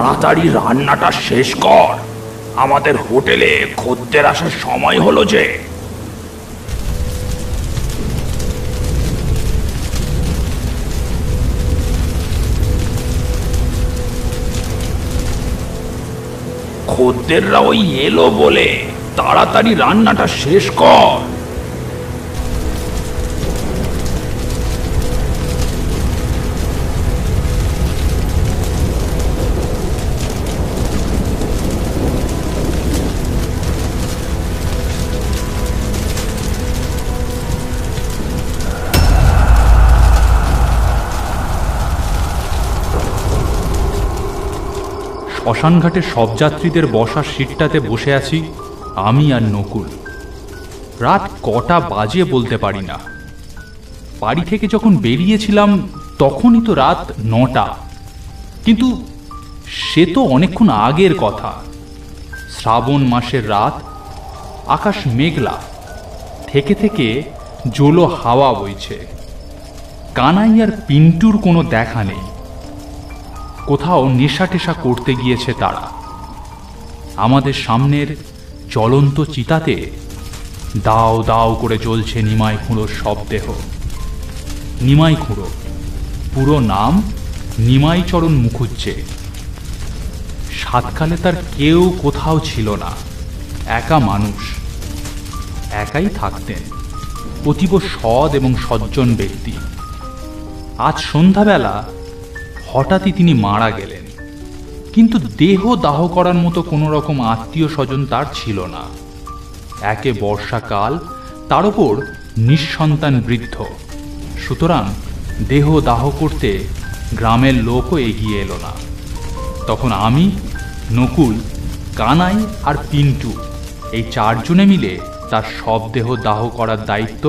তাড়াতাড়ি রান্নাটা শেষ কর, আমাদের হোটেলে খদ্দের আসার সময় হলো যে। খদ্দেররা ওই এলো বলে তাড়াতাড়ি রান্নাটা শেষ কর। শ্মশানঘাটে সব যাত্রীদের বসার সিটটাতে বসে আছি আমি আর নকুল। রাত কটা বাজে বলতে পারি না। বাড়ি থেকে যখন বেরিয়েছিলাম তখনই তো রাত 9টা, কিন্তু সে তো অনেকক্ষণ আগের কথা। শ্রাবণ মাসের রাত, আকাশ মেঘলা, থেকে থেকে জোলো হাওয়া বইছে। কানাই আর পিন্টুর কোনো দেখা নেই, কোথাও নেশা টেশা করতে গিয়েছে তারা। আমাদের সামনের জ্বলন্ত চিতাতে দাও দাও করে জ্বলছে নিমাই খুঁড়োর শবদেহ। নিমাই খুঁড়ো, পুরো নাম নিমাই চরণ মুখুজ্জে। সাতকালে তার কেউ কোথাও ছিল না, একা মানুষ, একাই থাকতেন, অতীব সৎ এবং সজ্জন ব্যক্তি। আজ সন্ধ্যাবেলা হঠাৎই তিনি মারা গেলেন, কিন্তু দেহ দাহ করার মতো কোনো রকম আত্মীয় স্বজন তার ছিল না। একে বর্ষাকাল, তার উপর নিঃসন্তান বৃদ্ধ, সুতরাং দেহ দাহ করতে গ্রামের লোকও এগিয়ে এলো না। তখন আমি, নকুল, কানাই আর পিন্টু এই 4 জনে মিলে তার শবদেহ দাহ করার দায়িত্ব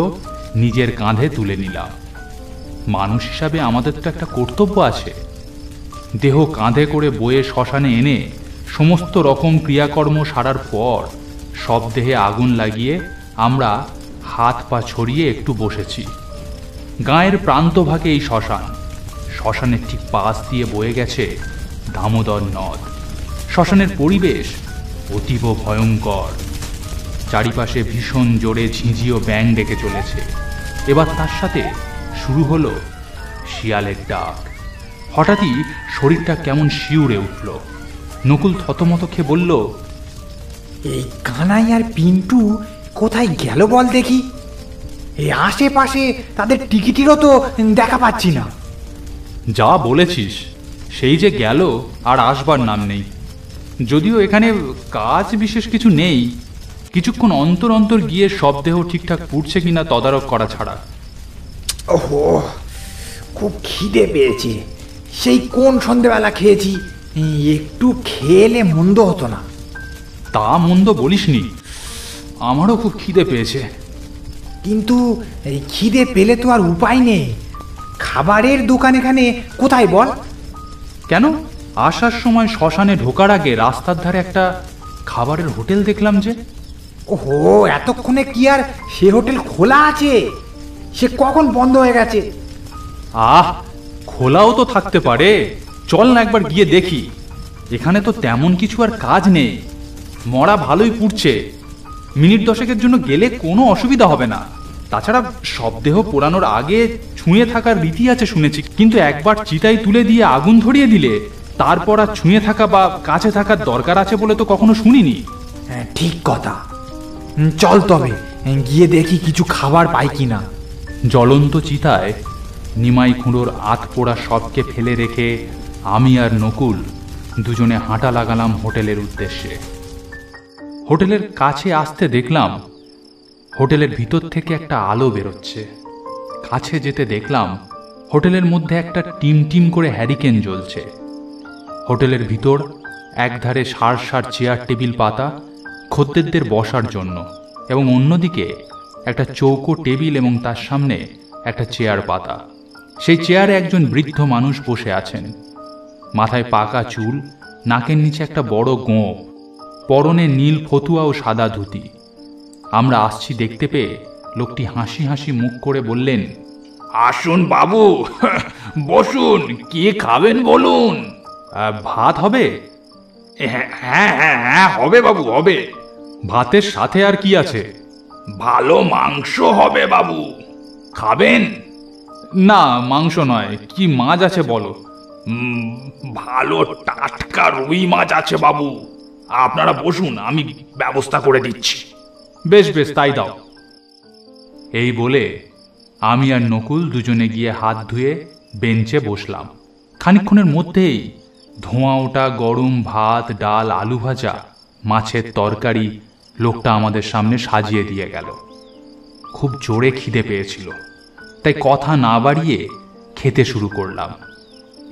নিজের কাঁধে তুলে নিলাম। মানুষ হিসাবে আমাদের তো একটা কর্তব্য আছে। দেহ কাঁধে করে বয়ে শ্মশানে এনে সমস্ত রকম ক্রিয়াকর্ম সারার পর শবদেহে আগুন লাগিয়ে আমরা হাত পা ছড়িয়ে একটু বসেছি। গাঁয়ের প্রান্তভাগে এই শ্মশান, শ্মশানের ঠিক পাশ দিয়ে বয়ে গেছে দামোদর নদ। শ্মশানের পরিবেশ অতীব ভয়ঙ্কর। চারিপাশে ভীষণ জোরে ঝিঁঝিও ব্যাং ডেকে চলেছে। এবার তার সাথে শুরু হলো শিয়ালের ডাক। হঠাৎই শরীরটা কেমন শিউরে উঠল। নকুল থতমত খেয়ে বলল, এই কানাই আর পিন্টু কোথায় গেল বল দেখি? এই আশেপাশে তাদের টিকিটিরও তো দেখা পাচ্ছি না। যা বলেছিস, সেই যে গেল আর আসবার নাম নেই। যদিও এখানে কাজ বিশেষ কিছু নেই, কিছুক্ষণ অন্তর অন্তর গিয়ে শবদেহ ঠিকঠাক পুড়ছে কিনা তদারক করা ছাড়া। ওহো, খুব খিদে পেয়েছে। সেই কোন সন্ধেবেলা খেয়েছি, একটু খেলে মন্দ হতো না। তা মন্দ বলিসনি, আমারও খুব খিদে পেয়েছে। কিন্তু এই খিদে পেলে তো আর উপায় নেই। খাবারের দোকান এখানে কোথায় বল? কেন, আসার সময় শ্মশানে ঢোকার আগে রাস্তার ধারে একটা খাবারের হোটেল দেখলাম যে। ওহো, এতক্ষণে কি আর সে হোটেল খোলা আছে? সে কখন বন্ধ হয়ে গেছে? আহ, খোলাও তো থাকতে পারে, চল না একবার গিয়ে দেখি। এখানে তো তেমন কিছু আর কাজ নেই, মরা ভালোই পুড়ছে। মিনিট 10 জন্য গেলে কোনো অসুবিধা হবে না। তাছাড়া শবদেহ পোড়ানোর আগে ছুঁয়ে থাকার রীতি আছে শুনেছি, কিন্তু একবার চিতায় তুলে দিয়ে আগুন ধরিয়ে দিলে তারপর আর ছুঁয়ে থাকা বা কাছে থাকার দরকার আছে বলে তো কখনো শুনিনি। হ্যাঁ, ঠিক কথা। চল তবে গিয়ে দেখি কিছু খাবার পাই কিনা। জ্বলন্ত চিতায় নিমাই খুঁড়োর আতপোড়া শবকে ফেলে রেখে আমি আর নকুল দুজনে হাঁটা লাগালাম হোটেলের উদ্দেশ্যে। হোটেলের কাছে আসতে দেখলাম হোটেলের ভিতর থেকে একটা আলো বেরোচ্ছে। কাছে যেতে দেখলাম হোটেলের মধ্যে একটা টিম টিম করে হ্যারিকেন জ্বলছে। হোটেলের ভিতর একধারে সার সার চেয়ার টেবিল পাতা খদ্দেরদের বসার জন্য, এবং অন্যদিকে একটা চৌকো টেবিল এবং তার সামনে একটা চেয়ার পাতা। সেই চেয়ারে একজন বৃদ্ধ মানুষ বসে আছেন। মাথায় পাকা চুল, নাকের নিচে একটা বড় গোঁফ, পরনে নীল ফতুয়া ও সাদা ধুতি। আমরা আসছি দেখতে পেয়ে লোকটি হাসি হাসি মুখ করে বললেন, আসুন বাবু, বসুন, কি খাবেন বলুন। ভাত হবে? হ্যাঁ হ্যাঁ হ্যাঁ হ্যাঁ, হবে বাবু, হবে। ভাতের সাথে আর কি আছে? ভালো মাংস হবে বাবু, খাবেন? না, মাংস নয়, কি মাছ আছে বলো। ভালো টাটকা রুই মাছ আছে বাবু, আপনারা বসুন, আমি ব্যবস্থা করে দিচ্ছি। বেশ বেশ, তাই দাও। এই বলে আমি আর নকুল দুজনে গিয়ে হাত ধুয়ে বেঞ্চে বসলাম। খানিকক্ষণের মধ্যেই ধোঁয়া ওঠা গরম ভাত, ডাল, আলু ভাজা, মাছের তরকারি লোকটা আমাদের সামনে সাজিয়ে দিয়ে গেল। খুব জোরে খিদে পেয়েছিল, তাই কথা না বাড়িয়ে খেতে শুরু করলাম।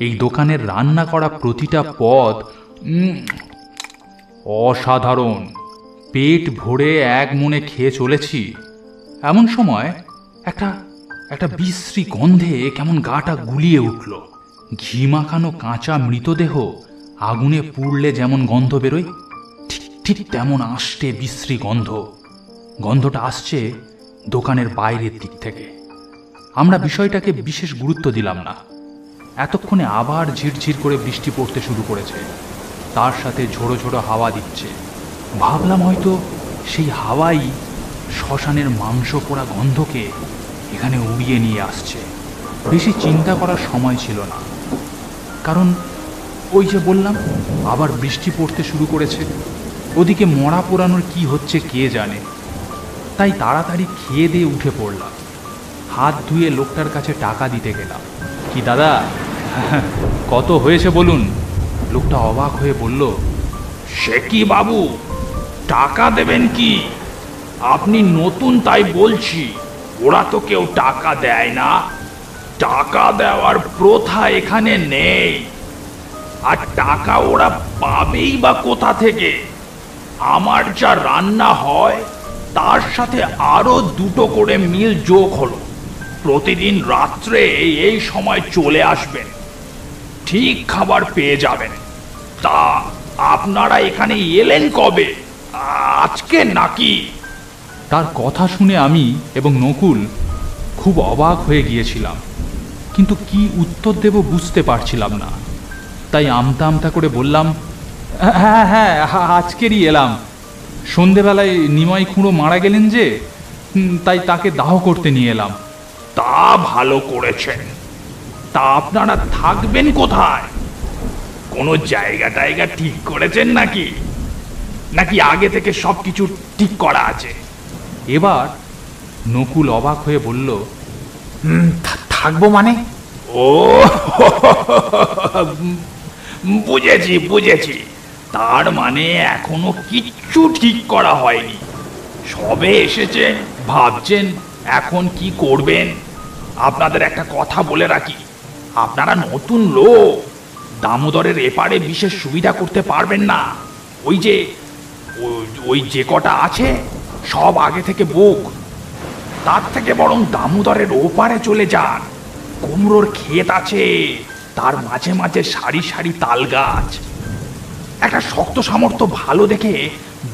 এই দোকানের রান্না করা প্রতিটা পদ অসাধারণ। পেট ভরে এক মনে খেয়ে চলেছি, এমন সময় একটা বিশ্রী গন্ধে কেমন গাটা গুলিয়ে উঠল। ঘি মাখানো কাঁচা মৃতদেহ আগুনে পুড়লে যেমন গন্ধ বেরোয়, ঠিক ঠিক তেমন আষ্টে বিশ্রী গন্ধ। গন্ধটা আসছে দোকানের বাইরের দিক থেকে। আমরা বিষয়টাকে বিশেষ গুরুত্ব দিলাম না। এতক্ষণে আবার ঝিরঝির করে বৃষ্টি পড়তে শুরু করেছে, তার সাথে ঝোড়ো ঝোড়ো হাওয়া দিচ্ছে। ভাবলাম হয়তো সেই হাওয়াই শ্মশানের মাংস পোড়া গন্ধকে এখানে উড়িয়ে নিয়ে আসছে। বেশি চিন্তা করার সময় ছিল না, কারণ ওই যে বললাম আবার বৃষ্টি পড়তে শুরু করেছে। ওদিকে মরা পোড়ানোর কি হচ্ছে কে জানে। তাই তাড়াতাড়ি খেয়ে দিয়ে উঠে পড়লাম। হাত ধুয়ে লোকটার কাছে টাকা দিতে গেলাম। কি দাদা, কত হয়েছে বলুন? লোকটা অবাক হয়ে বলল, সে কি বাবু, টাকা দেবেন কি? আপনি নতুন তাই বলছি, ওরা তো কেউ টাকা দেয় না। টাকা দেওয়ার প্রথা এখানে নেই। আর টাকা ওরা পাবেই বা কোথা থেকে? আমার যা রান্না হয় তার সাথে আরো 2টো করে মিল যোগ হলো। প্রতিদিন রাত্রে এই সময় চলে আসবেন, ঠিক খাবার পেয়ে যাবেন। তা আপনারা এখানে এলেন কবে? আজকে নাকি? তার কথা শুনে আমি এবং নকুল খুব অবাক হয়ে গিয়েছিলাম, কিন্তু কি উত্তর দেব বুঝতে পারছিলাম না। তাই আমতা আমতা করে বললাম, হ্যাঁ হ্যাঁ, আজকেরই এলাম। সন্ধেবেলায় নিমাই খুঁড়ো মারা গেলেন যে, তাই তাকে দাহ করতে নিয়ে এলাম। তা ভালো করেছেন। তা আপনারা থাকবেন কোথায়? কোনো জায়গা টায়গা ঠিক করেছেন নাকি? নাকি আগে থেকে সবকিছু ঠিক করা আছে? এবার নকুল অবাক হয়ে বলল, থাকবো মানে? ও বুঝেছি বুঝেছি, তার মানে এখনো কিচ্ছু ঠিক করা হয়নি। সবে এসেছেন, ভাবছেন এখন কি করবেন। আপনাদের একটা কথা বলে রাখি, আপনারা নতুন লোক, দামোদরের এপারে বিশেষ সুবিধা করতে পারবেন না। ওই যে কটা আছে সব আগে থেকে বুক। তার থেকে বরং দামোদরের ওপারে চলে যান। কুমড়োর ক্ষেত আছে, তার মাঝে মাঝে সারি সারি তাল গাছ। একটা শক্ত সামর্থ্য ভালো দেখে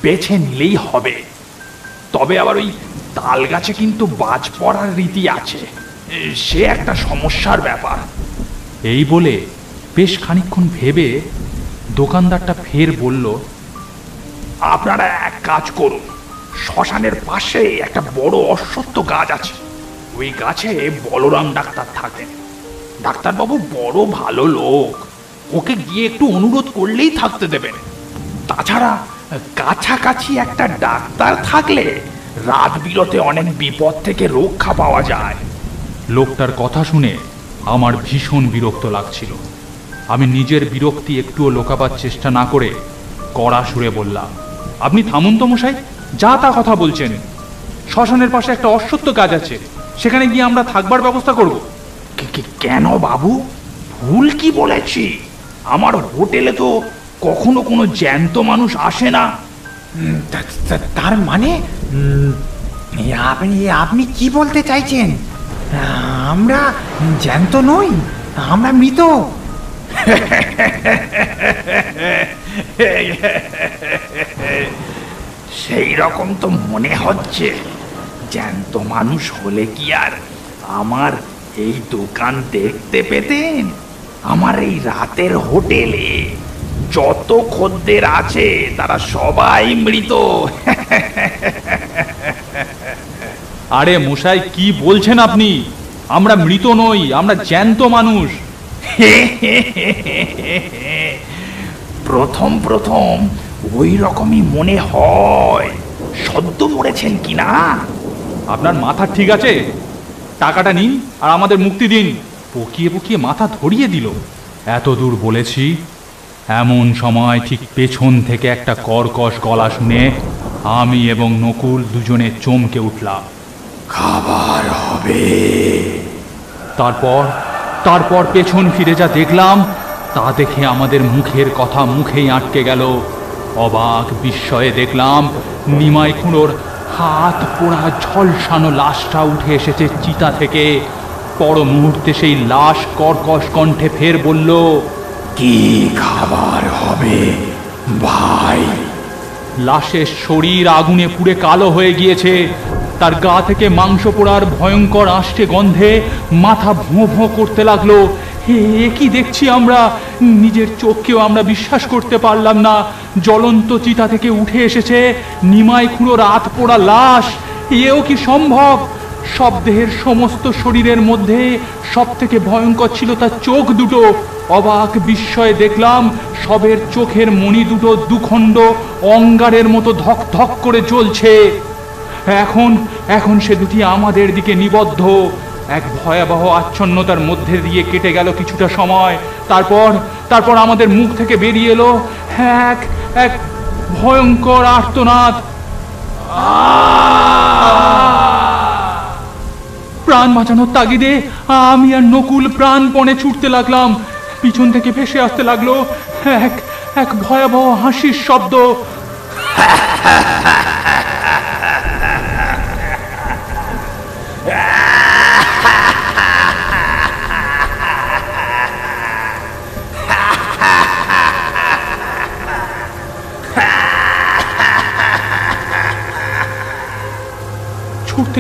বেছে নিলেই হবে। তবে আবার ওই তাল গাছে কিন্তু বাজ পড়ার রীতি আছে, সে একটা সমস্যার ব্যাপার। এই বলে বেশ খানিকক্ষণ ভেবে দোকানদারটা ফের বলল, আপনারা এক কাজ করুন, শ্মশানের পাশে একটা বড় অশ্বত্থ গাছ আছে, ওই গাছে বলরাম ডাক্তার থাকেন। ডাক্তারবাবু বড় ভালো লোক, ওকে গিয়ে একটু অনুরোধ করলেই থাকতে দেবেন। তাছাড়া কাছাকাছি একটা ডাক্তার থাকলে রাত বিরতে অনেক বিপদ থেকে রক্ষা পাওয়া যায়। লোকটার কথা শুনে আমার ভীষণ বিরক্ত লাগছিল। আমি নিজের বিরক্তি একটুও লোকাবার চেষ্টা না করে কড়া সুরে বললাম, আপনি থামুন তো মশাই, যা তা কথা বলছেন। শ্মশানের পাশে একটা অশ্বত্থ গাছ আছে, সেখানে গিয়ে আমরা থাকবার ব্যবস্থা করব। কেন বাবু, ভুল কি বলেছি? আমার হোটেলে তো কখনো কোনো জ্যান্ত মানুষ আসে না। তার মানে আপনি কি বলতে চাইছেন? আমরা জ্যান্ত নই, আমরা মৃত। সেই রকম তো মনে হচ্ছে। জ্যান্ত মানুষ হলে কি আর আমার এই দোকান দেখতে পেতেন? আমার এই রাতের হোটেলে যত খদ্দের আছে তারা সবাই মৃত। আরে মশাই, কি বলছেন আপনি? আমরা মৃত নই, আমরা জ্যান্ত মানুষ। প্রথম প্রথম ওই রকমই মনে হয়। সদ্য মরেছেন কিনা? আপনার মাথা ঠিক আছে? টাকাটা নিন আর আমাদের মুক্তি দিন। পকিয়ে পকিয়ে মাথা ধরিয়ে দিল। এত দূর বলেছি, এমন সময় ঠিক পেছন থেকে একটা কর্কশ গলা শুনে আমি এবং নকুল দুজনে চমকে উঠলাম। খাবার হবে। তারপর পেছন ফিরে যা দেখলাম তা দেখে আমাদের মুখের কথা মুখেই আটকে গেল। অবাক বিস্ময়ে দেখলাম নিমাই খুঁড়োর হাত পোড়া ঝলসানো লাশটা উঠে এসেছে চিতা থেকে। পর মুহূর্তে সেই লাশ কর্কশ কণ্ঠে ফের বলল, কি খাবার হবে ভাই? লাশের শরীর আগুনে পুড়ে কালো হয়ে গিয়েছে। তার গা থেকে মাংস পোড়ার ভয়ঙ্কর আষ্টে গন্ধে মাথা ভোঁ ভোঁ করতে লাগলো। এ কি দেখছি আমরা! নিজের চোখকেও আমরা বিশ্বাস করতে পারলাম না। জ্বলন্ত চিতা থেকে উঠে এসেছে নিমাই খুঁড়ো রাত পোড়া লাশ। এও কি সম্ভব? শবদেহের সমস্ত শরীরের মধ্যে সব থেকে ভয়ঙ্কর ছিল তার চোখ দুটো। অবাক বিস্ময়ে দেখলাম সবের চোখের মণি দুটো দুখণ্ড অঙ্গারের মতো ধক ধক করে জ্বলছে। এখন সে দুটি আমাদের দিকে নিবদ্ধ। এক ভয়াবহ আচ্ছন্নতার মধ্যে দিয়ে কেটে গেল কিছুটা সময়। তারপর আমাদের মুখ থেকে বেরিয়ে এলো এক ভয়ঙ্কর আর্তনাদ। প্রাণ বাঁচানোর তাগিদে আমি আর নকুল প্রাণপণে ছুটতে লাগলাম। পিছন থেকে ভেসে আসতে লাগলো এক ভয়াবহ হাসির শব্দ।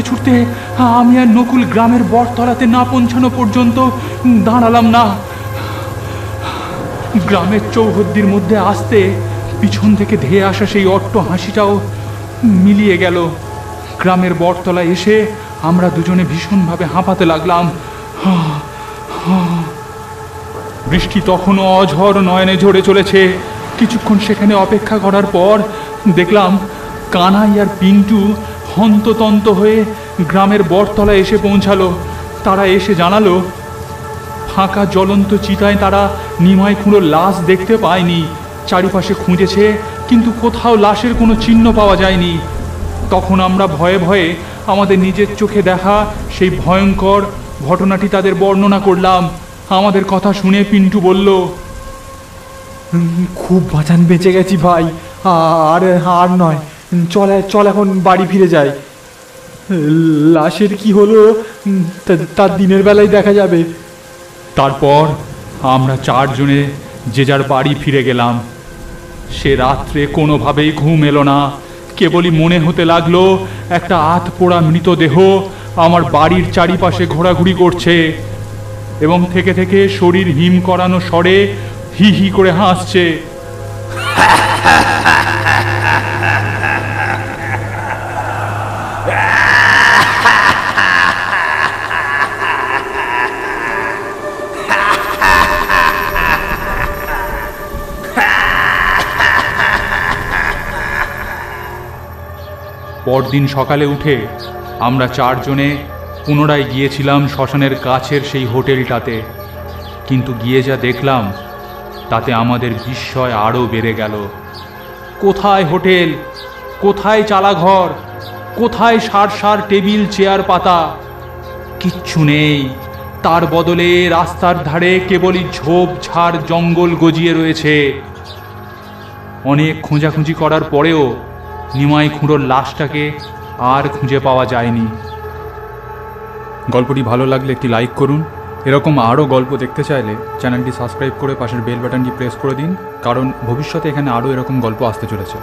ছুটতে আমি আর নকুল গ্রামের বটতলাতে না পৌঁছানো পর্যন্ত দাঁড়ালাম না। গ্রামের চৌহদ্দির মধ্যে আসতে পিছন থেকে ধেয়ে আসা সেই অট্ট হাসিটাও মিলিয়ে গেল। গ্রামের বটতলায় এসে আমরা দুজনে ভীষণভাবে হাঁপাতে লাগলাম। বৃষ্টি তখনও অঝড় নয়নে ঝরে চলেছে। কিছুক্ষণ সেখানে অপেক্ষা করার পর দেখলাম কানাই আর পিন্টু হন্ততন্ত হয়ে গ্রামের বটতলায় এসে পৌঁছালো। তারা এসে জানালো ফাঁকা জ্বলন্ত চিতায় তারা নিমাই খুঁড়োর লাশ দেখতে পায়নি। চারিপাশে খুঁজেছে, কিন্তু কোথাও লাশের কোনো চিহ্ন পাওয়া যায়নি। তখন আমরা ভয়ে ভয়ে আমাদের নিজের চোখে দেখা সেই ভয়ঙ্কর ঘটনাটি তাদের বর্ণনা করলাম। আমাদের কথা শুনে পিন্টু বলল, খুব বাঁচান বেঁচে গেছি ভাই। আর নয়, চল এখন বাড়ি ফিরে যাই। লাশের কি হলো তার দিনের বেলায় দেখা যাবে। তারপর আমরা চারজনে যে যার বাড়ি ফিরে গেলাম। সে রাত্রে কোনোভাবেই ঘুম এলো না। কেবলই মনে হতে লাগলো একটা আধ পোড়া মৃতদেহ আমার বাড়ির চারিপাশে ঘোরাঘুরি করছে এবং থেকে থেকে শরীর হিম করানো স্বরে হি হি করে হাসছে। পরদিন সকালে উঠে আমরা চারজনে পুনরায় গিয়েছিলাম শ্মশানের কাছের সেই হোটেলটাতে। কিন্তু গিয়ে যা দেখলাম তাতে আমাদের বিস্ময় আরও বেড়ে গেল। কোথায় হোটেল, কোথায় চালাঘর, কোথায় সার টেবিল চেয়ার পাতা? কিচ্ছু নেই। তার বদলে রাস্তার ধারে কেবলই ঝোপঝাড় জঙ্গল গজিয়ে রয়েছে। অনেক খোঁজাখুঁজি করার পরেও নিমাই খুঁড়োর লাশটাকে আর খুঁজে পাওয়া যায়নি। গল্পটি ভালো লাগলে একটি লাইক করুন। এরকম আরও গল্প দেখতে চাইলে চ্যানেলটি সাবস্ক্রাইব করে পাশের বেল বাটনটি প্রেস করে দিন, কারণ ভবিষ্যতে এখানে আরও এরকম গল্প আসতে চলেছে।